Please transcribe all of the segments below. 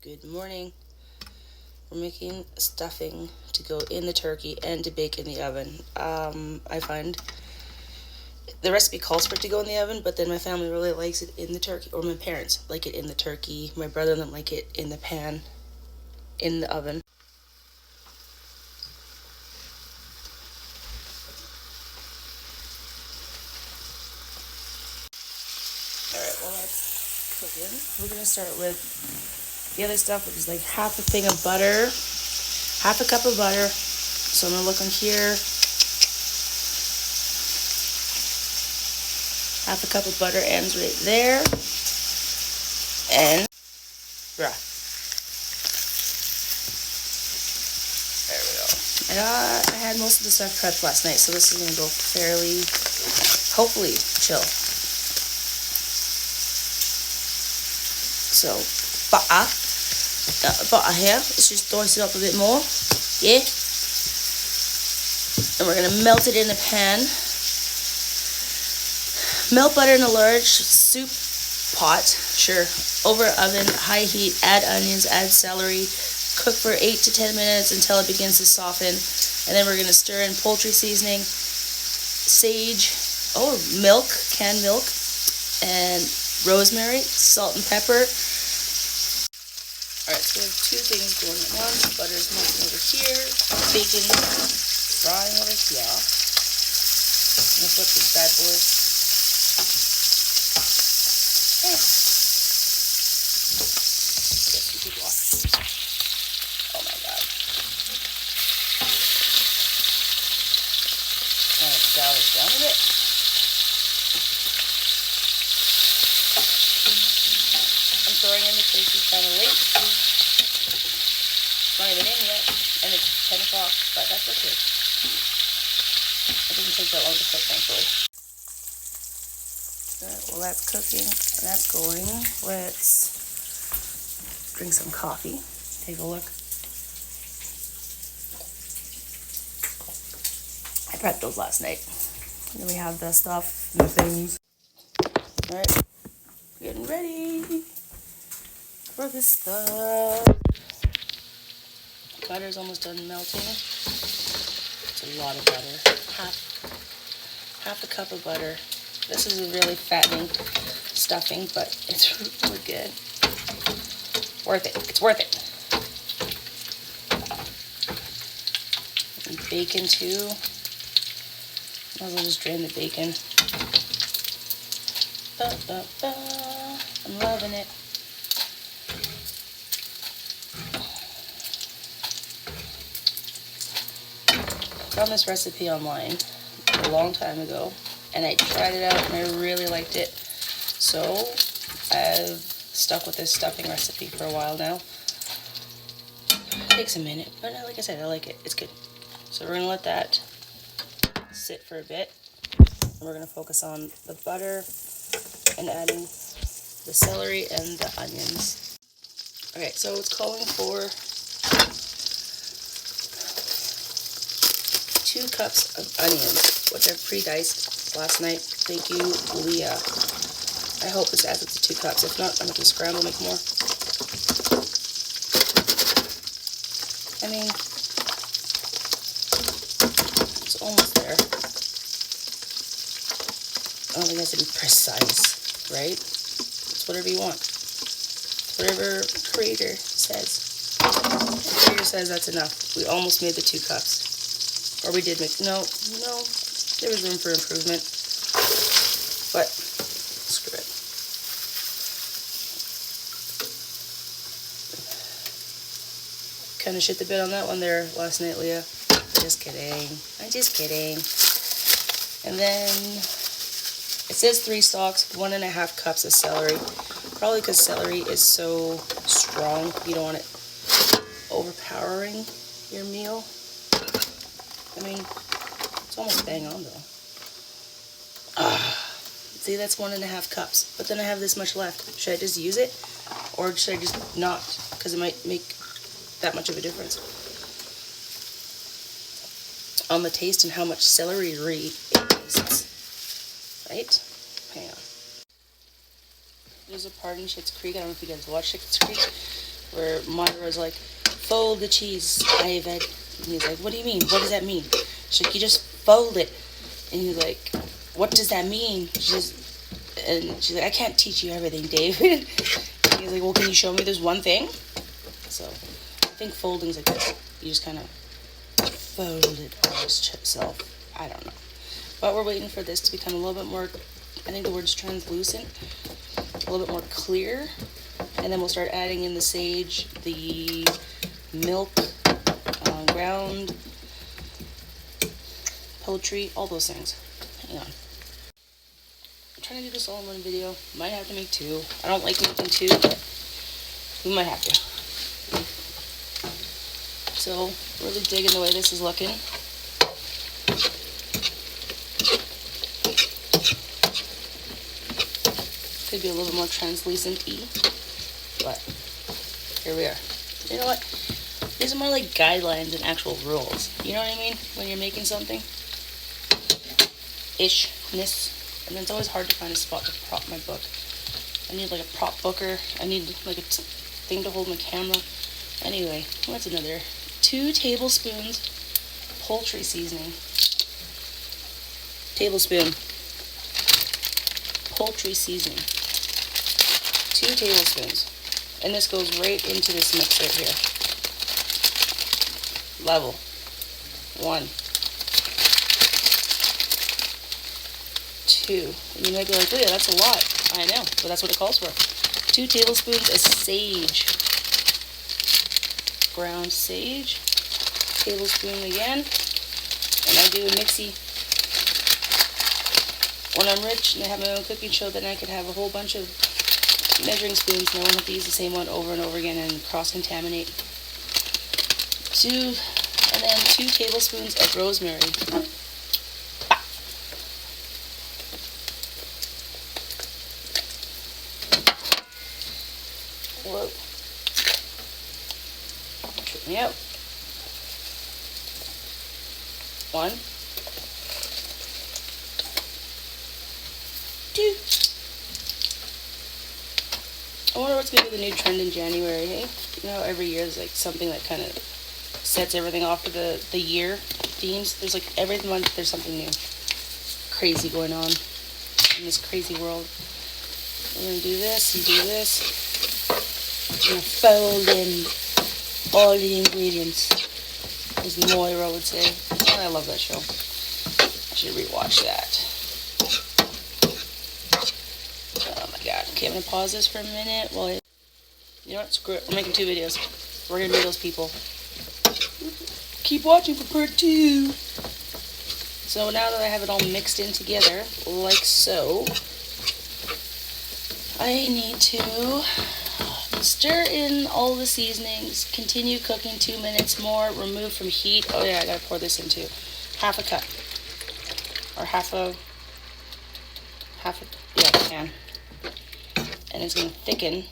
Good morning. We're making stuffing to go in the turkey and to bake in the oven. I find the recipe calls for it to go in the oven, but then my family really likes it in the turkey, or my parents like it in the turkey. My brother doesn't like it in the pan, in the oven. Alright, well that's cooking. We're gonna start with the other stuff, which is like half a thing of butter, half a cup of butter. So I'm gonna look on here, half a cup of butter ends right there, and bruh, there we go. I had most of the stuff prepped last night, so this is gonna go fairly, hopefully, chill. So, butter here. Let's just dice it up a bit more. Yeah. And we're gonna melt it in the pan. Melt butter in a large soup pot. Sure. Over oven, high heat. Add onions. Add celery. Cook for 8 to 10 minutes until it begins to soften. And then we're gonna stir in poultry seasoning, sage, milk, canned milk, and rosemary, salt and pepper. Alright, so we have two things going at once. Butter's melting over here, bacon frying over here. I'm gonna flip these bad boys. Guess we could watch. Oh my god. Alright, dial this down a bit. I'm throwing in the turkey kind of late. It's not even in yet, and it's 10 o'clock, but that's okay. It didn't take that long to cook, thankfully. Alright, well that's cooking, and that's going. Let's drink some coffee. Take a look. I prepped those last night. And then we have the stuff and the things. Alright, getting ready for the stuff. Butter's almost done melting. It's a lot of butter. Half a cup of butter. This is a really fattening stuffing, but it's really good. Worth it. It's worth it. And bacon too. Might as well just drain the bacon. I'm loving it. I found this recipe online a long time ago, and I tried it out and I really liked it. So I've stuck with this stuffing recipe for a while now. It takes a minute, but like I said, I like it. It's good. So we're gonna let that sit for a bit. And we're gonna focus on the butter and adding the celery and the onions. Okay, so it's calling for 2 cups of onions, which I've pre-diced last night. Thank you, Leah. I hope this adds up to 2 cups. If not, I'm going to scramble, make more. I mean, it's almost there. I don't think it has to be precise, right? It's whatever you want. It's whatever creator says. The creator says that's enough. We almost made the 2 cups. Or we did make, no, there was room for improvement. But, screw it. Kind of shit the bed on that one there last night, Leah. Just kidding. I'm just kidding. And then, it says 3 stalks, 1.5 cups of celery. Probably because celery is so strong, you don't want it overpowering your meal. I mean, it's almost bang on though. See, that's 1.5 cups. But then I have this much left. Should I just use it? Or should I just not? Because it might make that much of a difference on the taste and how much celery it tastes. Right? Hang on. There's a part in Schitt's Creek. I don't know if you guys watch Schitt's Creek. where Moira's like, fold the cheese, Ivan. And he's like, what do you mean? What does that mean? She's like, you just fold it. And he's like, what does that mean? And she's like, I can't teach you everything, David. And he's like, well, can you show me this one thing? So I think folding's like this. You just kind of fold it on itself. I don't know. But we're waiting for this to become a little bit more, I think the word's translucent, a little bit more clear. And then we'll start adding in the sage, the milk, ground poultry, all those things. Hang on. I'm trying to do this all in one video. Might have to make two. I don't like making two, but we might have to. So, really digging the way this is looking. Could be a little bit more translucent-y, but here we are. You know what? These are more like guidelines than actual rules. You know what I mean? When you're making something. Ishness. And then it's always hard to find a spot to prop my book. I need like a prop booker. I need like a thing to hold my camera. Anyway, what's another? 2 tablespoons poultry seasoning. Tablespoon poultry seasoning. 2 tablespoons. And this goes right into this mix right here. Level. 1. 2. And you might be like, oh yeah, that's a lot. I know, but that's what it calls for. 2 tablespoons of sage. Ground sage. Tablespoon again. And I do a mixie. When I'm rich and I have my own cooking show, then I could have a whole bunch of measuring spoons and I won't have to use the same one over and over again and cross-contaminate. 2, and then 2 tablespoons of rosemary. Whoa. Trip me out. 1. 2. I wonder what's going to be the new trend in January, hey? You know, every year there's like something that kind of sets everything off for the year themes. There's like every month there's something new. Crazy going on in this crazy world. We're going to do this and do this. We're going to fold in all the ingredients, as Moira would say. Oh, I love that show. I should rewatch that. Oh my god. Okay, I'm going to pause this for a minute while I... You know what? Screw it. I'm making 2 videos. We're going to be those people. Keep watching for part 2. So now that I have it all mixed in together, like so, I need to stir in all the seasonings, continue cooking 2 minutes more, remove from heat. Oh yeah, I gotta pour this into half a cup. Or half a can. And it's gonna thicken.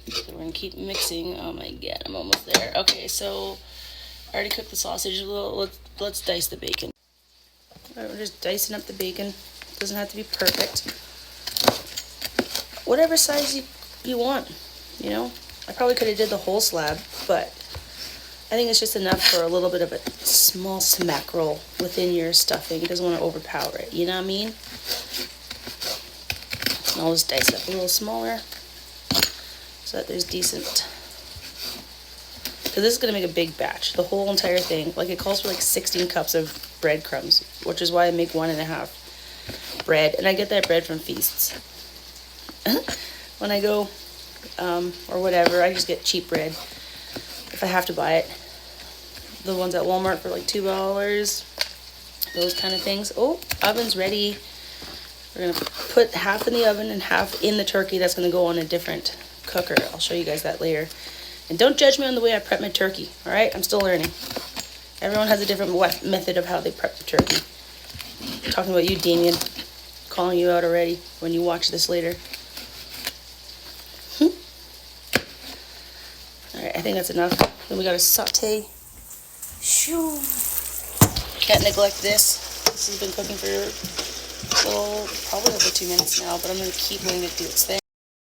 So we're gonna keep mixing. Oh my god, I'm almost there. Okay, so I already cooked the sausage a little. Let's dice the bacon. All right, we're just dicing up the bacon. It doesn't have to be perfect. Whatever size you want, you know. I probably could have did the whole slab, but I think it's just enough for a little bit of a small smack roll within your stuffing. It doesn't want to overpower it, you know what I mean? And I'll just dice it up a little smaller so that there's decent... Because this is going to make a big batch. The whole entire thing. Like, it calls for like 16 cups of breadcrumbs, which is why I make 1.5 bread. And I get that bread from Feasts. When I go, or whatever, I just get cheap bread. If I have to buy it. The ones at Walmart for like $2. Those kind of things. Oh, oven's ready. We're going to put half in the oven and half in the turkey. That's going to go on a different cooker. I'll show you guys that later. And don't judge me on the way I prep my turkey, alright? I'm still learning. Everyone has a different method of how they prep the turkey. I'm talking about you, Damien. Calling you out already when you watch this later. Alright, I think that's enough. Then we gotta saute. Shoo! Can't neglect this. This has been cooking for, well, probably over 2 minutes now, but I'm gonna keep letting it do its thing.